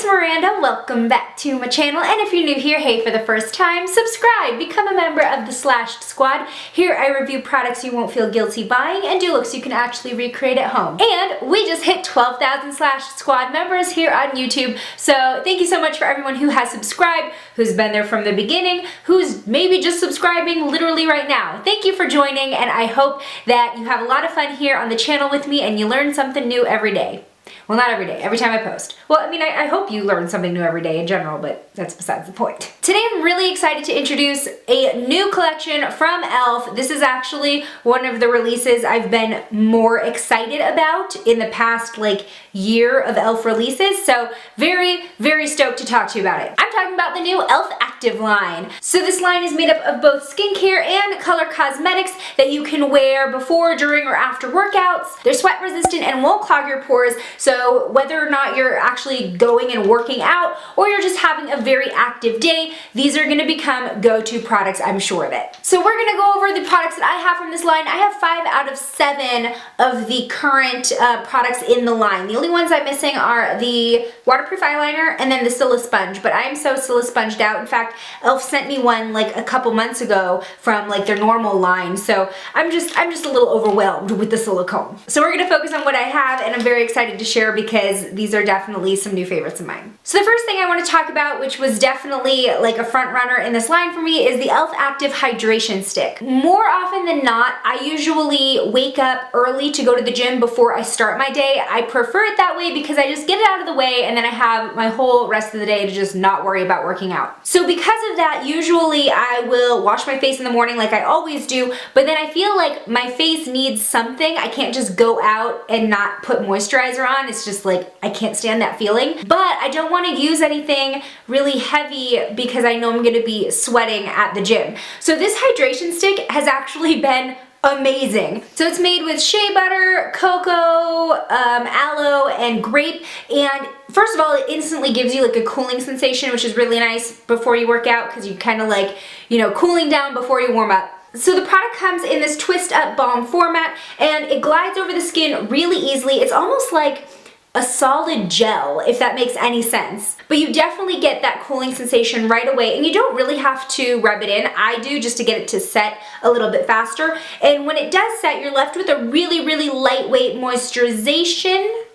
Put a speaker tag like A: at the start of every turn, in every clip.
A: Miranda, welcome back to my channel, and if you're new here, hey, for the first time, subscribe, become a member of the Slashed Squad. Here I review products you won't feel guilty buying and do looks you can actually recreate at home. And we just hit 12,000 Slashed Squad members here on YouTube, so thank you so much for everyone who has subscribed, who's been there from the beginning, who's maybe just subscribing literally right now. Thank you for joining, and I hope that you have a lot of fun here on the channel with me and you learn something new every day. Well, not every day, every time I post. Well, I mean, I hope you learn something new every day in general, but that's besides the point. Today I'm really excited to introduce a new collection from E.L.F. This is actually one of the releases I've been more excited about in the past year of E.L.F. releases, so very, very stoked to talk to you about it. I'm talking about the new E.L.F. Active line. So this line is made up of both skincare and color cosmetics that you can wear before, during, or after workouts. They're sweat resistant and won't clog your pores, so whether or not you're actually going and working out or you're just having a very active day, these are going to become go-to products, I'm sure of it. So we're going to go over the products that I have from this line. I have 5 out of 7 of the current products in the line. The only ones I'm missing are the waterproof eyeliner and then the Silla Sponge, but I'm so Silla Sponged out. In fact, E.L.F. sent me one a couple months ago from their normal line, so I'm just a little overwhelmed with the silicone. So we're going to focus on what I have, and I'm very excited to share because these are definitely some new favorites of mine. So the first thing I want to talk about, which was definitely a front runner in this line for me, is the E.L.F. Active Hydration Stick. More often than not, I usually wake up early to go to the gym before I start my day. I prefer it that way because I just get it out of the way and then I have my whole rest of the day to just not worry about working out. So because of that, usually I will wash my face in the morning like I always do, but then I feel like my face needs something. I can't just go out and not put moisturizer on. It's just I can't stand that feeling. But I don't want to use anything really heavy because I know I'm going to be sweating at the gym. So this hydration stick has actually been amazing. So it's made with shea butter, cocoa, aloe, and grape, and first of all, it instantly gives you a cooling sensation, which is really nice before you work out because you kind of cooling down before you warm up. So the product comes in this twist up balm format and it glides over the skin really easily. It's almost like a solid gel, if that makes any sense. But you definitely get that cooling sensation right away, and you don't really have to rub it in. I do, just to get it to set a little bit faster. And when it does set, you're left with a really, really lightweight moisturization.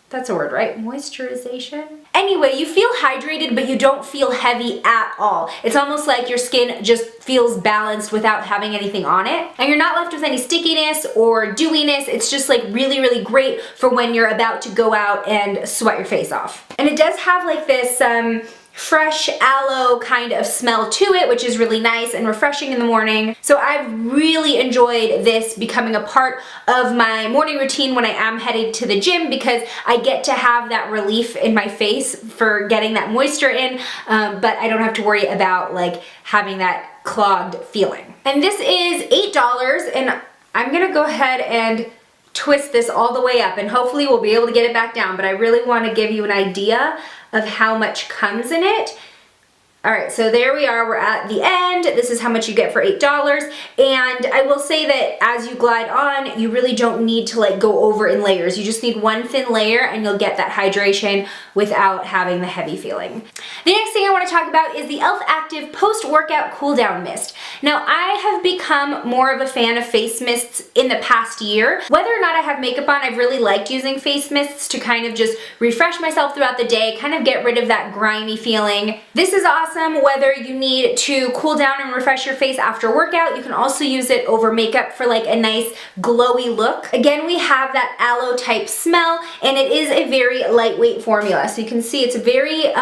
A: That's a word, right? Moisturization? Anyway, you feel hydrated, but you don't feel heavy at all. It's almost like your skin just feels balanced without having anything on it. And you're not left with any stickiness or dewiness. It's just really, really great for when you're about to go out and sweat your face off. And it does have this fresh aloe kind of smell to it, which is really nice and refreshing in the morning. So I've really enjoyed this becoming a part of my morning routine when I am headed to the gym because I get to have that relief in my face for getting that moisture in, but I don't have to worry about having that clogged feeling. And this is $8, and I'm gonna go ahead and twist this all the way up, and hopefully we'll be able to get it back down, but I really want to give you an idea of how much comes in it. Alright, so there we are, we're at the end. This is how much you get for $8, and I will say that as you glide on, you really don't need to go over in layers. You just need one thin layer and you'll get that hydration without having the heavy feeling. The next thing I want to talk about is the E.L.F. Active Post-Workout Cool Down Mist. Now, I have become more of a fan of face mists in the past year. Whether or not I have makeup on, I've really liked using face mists to kind of just refresh myself throughout the day, kind of get rid of that grimy feeling. This is awesome whether you need to cool down and refresh your face after workout. You can also use it over makeup for a nice glowy look. Again, we have that aloe type smell, and it is a very lightweight formula. So you can see it's a very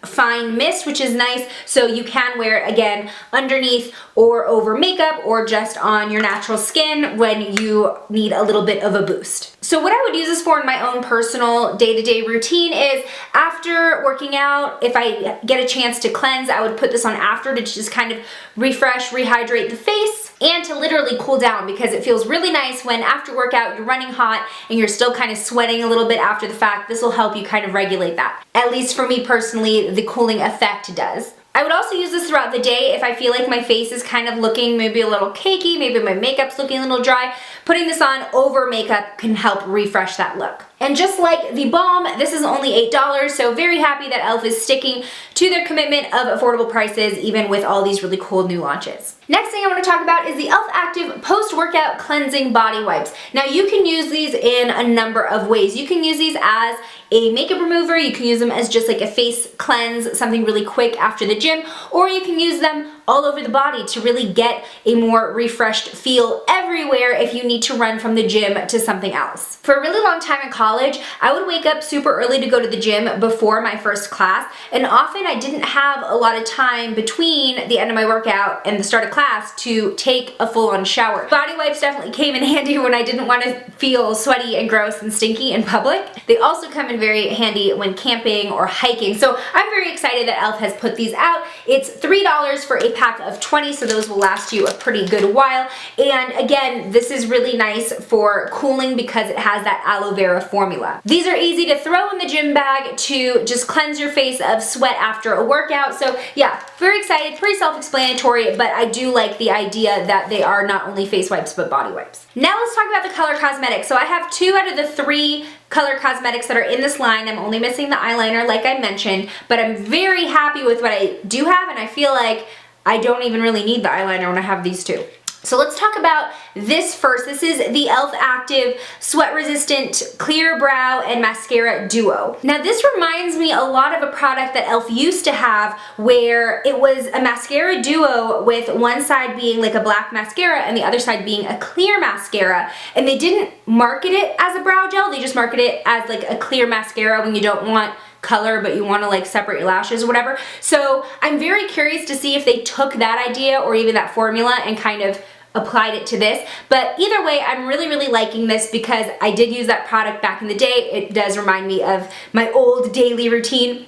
A: fine mist, which is nice, so you can wear it again underneath or over makeup or just on your natural skin when you need a little bit of a boost. So what I would use this for in my own personal day-to-day routine is after working out, if I get a chance to cleanse, I would put this on after to just kind of refresh, rehydrate the face, and to literally cool down because it feels really nice when after workout you're running hot and you're still kind of sweating a little bit after the fact. This will help you kind of regulate that. At least for me personally, the cooling effect does. I would also use this throughout the day if I feel like my face is kind of looking maybe a little cakey, maybe my makeup's looking a little dry. Putting this on over makeup can help refresh that look. And just like the balm, this is only $8, so very happy that E.L.F. is sticking to their commitment of affordable prices even with all these really cool new launches. Next thing I want to talk about is the E.L.F. Active Post-Workout Cleansing Body Wipes. Now you can use these in a number of ways. You can use these as a makeup remover, you can use them as just like a face cleanse, something really quick after the gym, or you can use them all over the body to really get a more refreshed feel everywhere if you need to run from the gym to something else. For a really long time in college, I would wake up super early to go to the gym before my first class, and often I didn't have a lot of time between the end of my workout and the start of class to take a full-on shower. Body wipes definitely came in handy when I didn't want to feel sweaty and gross and stinky in public. They also come in very handy when camping or hiking, so I'm very excited that E.L.F. has put these out. It's $3 for a pack of 20, so those will last you a pretty good while. And again, this is really nice for cooling because it has that aloe vera formula. These are easy to throw in the gym bag to just cleanse your face of sweat after a workout. So yeah, very excited, pretty self-explanatory, but I do like the idea that they are not only face wipes but body wipes. Now let's talk about the color cosmetics. So I have 2 out of the 3 color cosmetics that are in this line. I'm only missing the eyeliner like I mentioned, but I'm very happy with what I do have, and I feel like I don't even really need the eyeliner when I have these 2. So let's talk about this first. This is the E.L.F. Active Sweat Resistant Clear Brow and Mascara Duo. Now this reminds me a lot of a product that E.L.F. used to have where it was a mascara duo with one side being like a black mascara and the other side being a clear mascara, and they didn't market it as a brow gel, they just marketed it as like a clear mascara when you don't want color but you want to like separate your lashes or whatever. So I'm very curious to see if they took that idea or even that formula and kind of applied it to this. But either way, I'm really liking this because I did use that product back in the day. It does remind me of my old daily routine.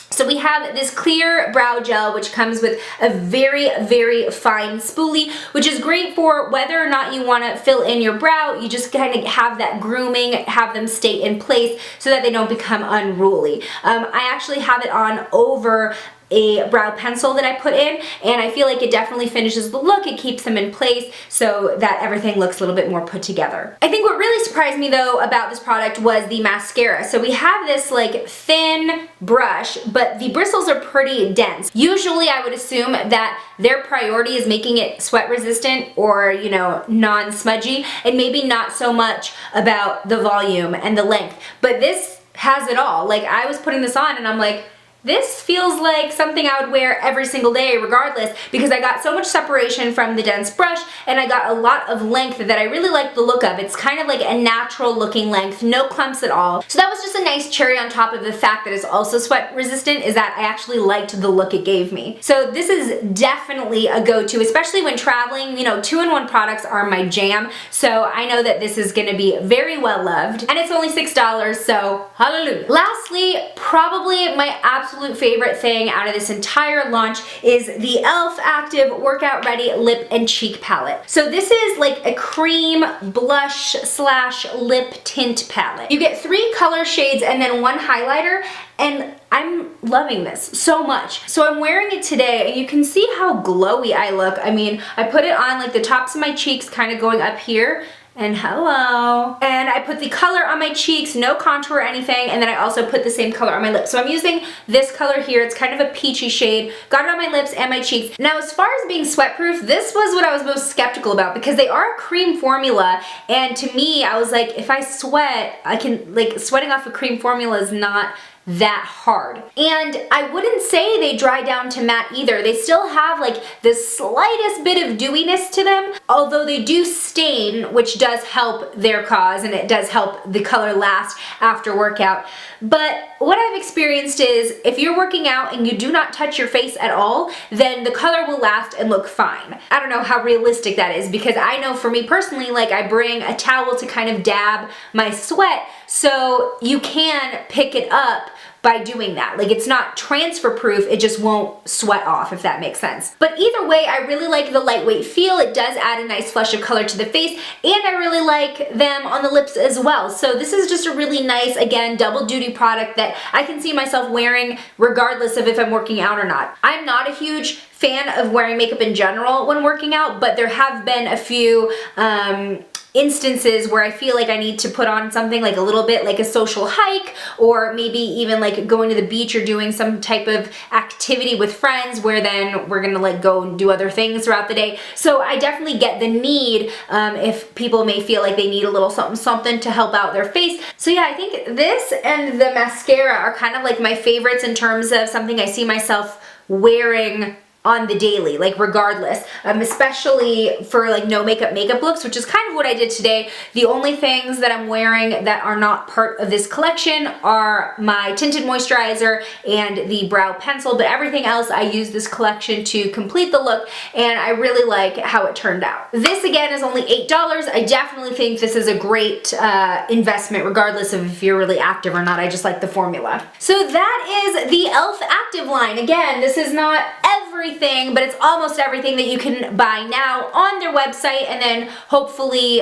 A: So we have this clear brow gel which comes with a very fine spoolie, which is great for whether or not you want to fill in your brow. You just kind of have that grooming, have them stay in place so that they don't become unruly. I actually have it on over a brow pencil that I put in, and I feel like it definitely finishes the look. It keeps them in place so that everything looks a little bit more put together. I think what really surprised me though about this product was the mascara. So we have this like thin brush, but the bristles are pretty dense. Usually I would assume that their priority is making it sweat resistant or, you know, non-smudgy, and maybe not so much about the volume and the length. But this has it all. Like, I was putting this on and I'm like, this feels like something I would wear every single day regardless, because I got so much separation from the dense brush and I got a lot of length that I really like the look of. It's kind of like a natural looking length, no clumps at all. So that was just a nice cherry on top of the fact that it's also sweat resistant, is that I actually liked the look it gave me. So this is definitely a go-to, especially when traveling. You know, 2-in-1 products are my jam, so I know that this is gonna be very well loved, and it's only $6, so hallelujah. Lastly, probably my absolute favorite thing out of this entire launch is the E.L.F. Active Workout Ready Lip and Cheek Palette. So this is like a cream blush slash lip tint palette. You get 3 color shades and then 1 highlighter, and I'm loving this so much. So I'm wearing it today and you can see how glowy I look. I mean, I put it on like the tops of my cheeks kind of going up here, and hello. And I put the color on my cheeks, no contour or anything, and then I also put the same color on my lips. So I'm using this color here. It's kind of a peachy shade. Got it on my lips and my cheeks. Now, as far as being sweat-proof, this was what I was most skeptical about because they are a cream formula, and to me, I was like, if I sweat, I can, like, sweating off a cream formula is not that hard. And I wouldn't say they dry down to matte either. They still have like the slightest bit of dewiness to them, although they do stain, which does help their cause, and it does help the color last after workout. But what I've experienced is if you're working out and you do not touch your face at all, then the color will last and look fine. I don't know how realistic that is, because I know for me personally, like, I bring a towel to kind of dab my sweat, so you can pick it up by doing that. Like, it's not transfer proof, it just won't sweat off, if that makes sense. But either way, I really like the lightweight feel. It does add a nice flush of color to the face, and I really like them on the lips as well. So this is just a really nice, again, double duty product that I can see myself wearing regardless of if I'm working out or not. I'm not a huge fan of wearing makeup in general when working out, but there have been a few instances where I feel like I need to put on something like a little bit like a social hike, or maybe even like going to the beach or doing some type of activity with friends where then we're gonna like go and do other things throughout the day. So I definitely get the need if people may feel like they need a little something to help out their face. So yeah, I think this and the mascara are kind of like my favorites in terms of something I see myself wearing on the daily, like regardless, especially for like no makeup looks, which is kind of what I did today. The only things that I'm wearing that are not part of this collection are my tinted moisturizer and the brow pencil, but everything else I use this collection to complete the look, and I really like how it turned out. This again is only $8. I definitely think this is a great investment regardless of if you're really active or not. I just like the formula. So that is the E.L.F. active line. Again, this is not everything, but it's almost everything that you can buy now on their website, and then hopefully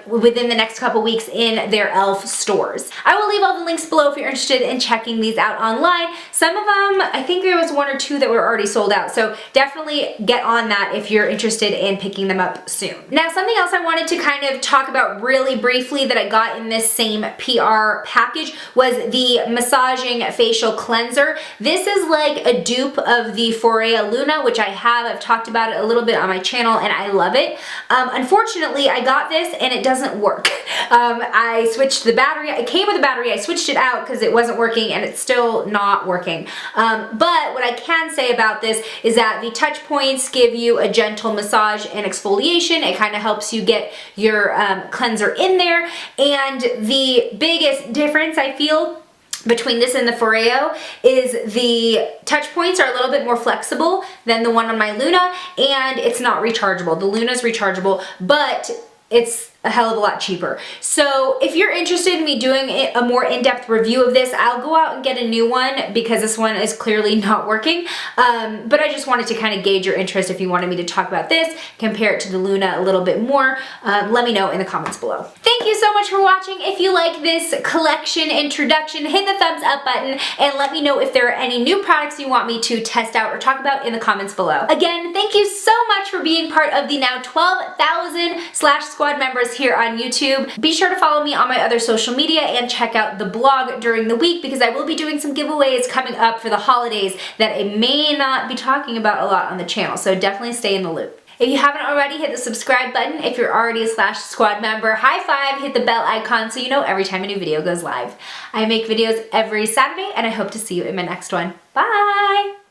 A: within the next couple weeks in their E.L.F. stores. I will leave all the links below if you're interested in checking these out online. Some of them, I think there was 1 or 2 that were already sold out, so definitely get on that if you're interested in picking them up soon. Now, something else I wanted to kind of talk about really briefly that I got in this same PR package was the massaging facial cleanser. This is like a dupe of the Forea Luna, which I've talked about it a little bit on my channel, and I love it. Unfortunately, I got this and it doesn't work. I switched the battery. It came with a battery. I switched it out because it wasn't working, and it's still not working. But what I can say about this is that the touch points give you a gentle massage and exfoliation. It kind of helps you get your cleanser in there, and the biggest difference I feel between this and the Foreo is the touch points are a little bit more flexible than the one on my Luna, and it's not rechargeable. The Luna's rechargeable, but it's a hell of a lot cheaper. So if you're interested in me doing a more in-depth review of this, I'll go out and get a new one because this one is clearly not working. But I just wanted to kind of gauge your interest. If you wanted me to talk about this, compare it to the Luna a little bit more, let me know in the comments below. Thank you so much for watching. If you like this collection introduction, hit the thumbs up button and let me know if there are any new products you want me to test out or talk about in the comments below. Again, thank you so much for being part of the now 12,000 Slash Squad members here on YouTube. Be sure to follow me on my other social media and check out the blog during the week because I will be doing some giveaways coming up for the holidays that I may not be talking about a lot on the channel, so definitely stay in the loop. If you haven't already, hit the subscribe button. If you're already a Slash Squad member, high five, hit the bell icon so you know every time a new video goes live. I make videos every Saturday and I hope to see you in my next one. Bye!